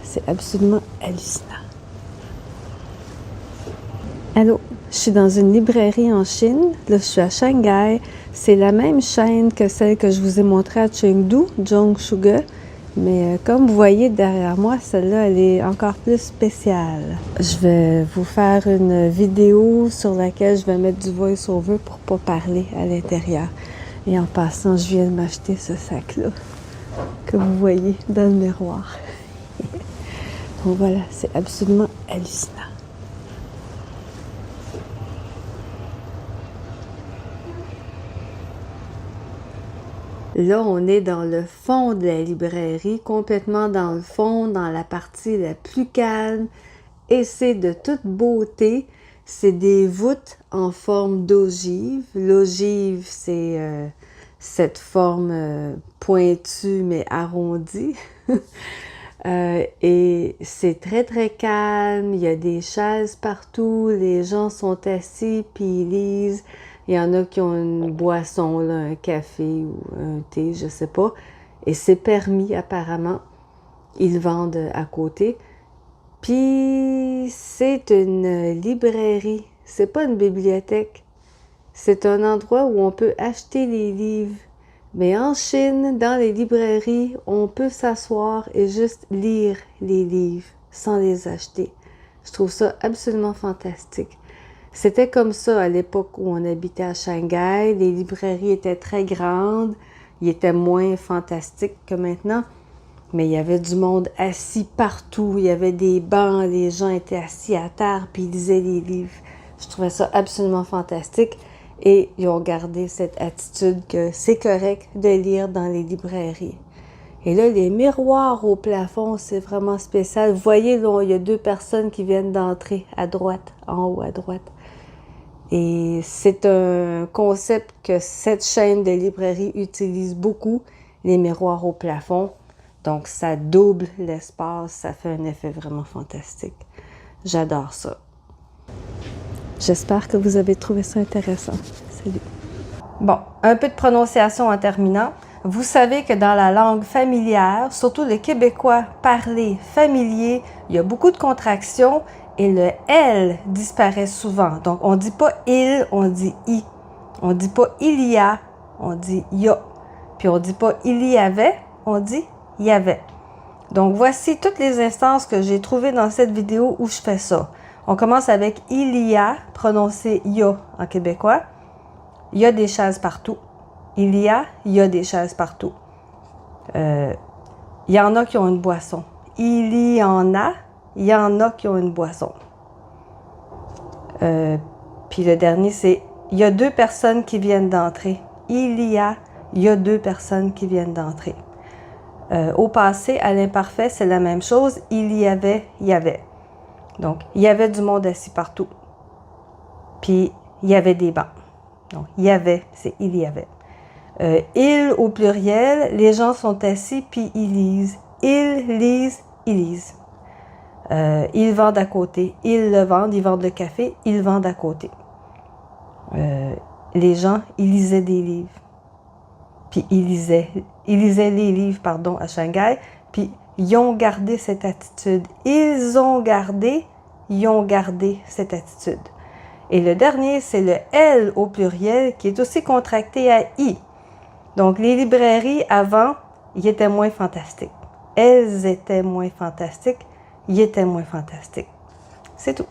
c'est absolument hallucinant. Allô, je suis dans une librairie en Chine. Là, je suis à Shanghai. C'est la même chaîne que celle que je vous ai montrée à Chengdu, Zhongshuge. Mais comme vous voyez derrière moi, celle-là, elle est encore plus spéciale. Je vais vous faire une vidéo sur laquelle je vais mettre du voice-over pour pas parler à l'intérieur. Et en passant, je viens de m'acheter ce sac-là que vous voyez dans le miroir. Donc voilà, c'est absolument hallucinant. Là, on est dans le fond de la librairie, complètement dans le fond, dans la partie la plus calme. Et c'est de toute beauté. C'est des voûtes en forme d'ogive. L'ogive, c'est cette forme pointue mais arrondie. Et c'est très très calme. Il y a des chaises partout. Les gens sont assis puis ils lisent. Il y en a qui ont une boisson, là, un café ou un thé, je sais pas. Et c'est permis apparemment. Ils vendent à côté. Puis c'est une librairie. C'est pas une bibliothèque. C'est un endroit où on peut acheter les livres. Mais en Chine, dans les librairies, on peut s'asseoir et juste lire les livres sans les acheter. Je trouve ça absolument fantastique. C'était comme ça à l'époque où on habitait à Shanghai. Les librairies étaient très grandes. Ils étaient moins fantastiques que maintenant. Mais il y avait du monde assis partout. Il y avait des bancs. Les gens étaient assis à terre puis ils lisaient les livres. Je trouvais ça absolument fantastique. Et ils ont gardé cette attitude que c'est correct de lire dans les librairies. Et là, les miroirs au plafond, c'est vraiment spécial. Vous voyez, là, il y a 2 personnes qui viennent d'entrer à droite, en haut à droite. Et c'est un concept que cette chaîne de librairie utilise beaucoup, les miroirs au plafond. Donc, ça double l'espace, ça fait un effet vraiment fantastique. J'adore ça. J'espère que vous avez trouvé ça intéressant. Salut! Bon, un peu de prononciation en terminant. Vous savez que dans la langue familière, surtout le québécois parlé familier, il y a beaucoup de contractions et le « L » disparaît souvent. Donc, on ne dit pas « il », on dit « i ». On ne dit pas « il y a », on dit « y a ». Puis on ne dit pas « il y avait », on dit « il y avait ». Donc, voici toutes les instances que j'ai trouvées dans cette vidéo où je fais ça. On commence avec « il y a », prononcé « ya » en québécois. Il y a des chaises partout. Il y a des chaises partout. Il y en a qui ont une boisson. Il y en a qui ont une boisson. Puis le dernier, c'est il y a 2 personnes qui viennent d'entrer. Il y a 2 personnes qui viennent d'entrer. Au passé, à l'imparfait, c'est la même chose. Il y avait. Donc, il y avait du monde assis partout. Puis, il y avait des bancs. Donc, il y avait, c'est il y avait. Ils au pluriel, les gens sont assis puis ils lisent. Ils lisent, ils lisent. Ils vendent à côté. Ils le vendent, ils vendent le café, ils vendent à côté. Les gens, ils lisaient des livres. Puis ils lisaient les livres, pardon, à Shanghai. Puis ils ont gardé cette attitude. Ils ont gardé cette attitude. Et le dernier, c'est le L au pluriel qui est aussi contracté à I. Donc, les librairies, avant, ils étaient moins fantastiques. Elles étaient moins fantastiques. Ils étaient moins fantastiques. C'est tout.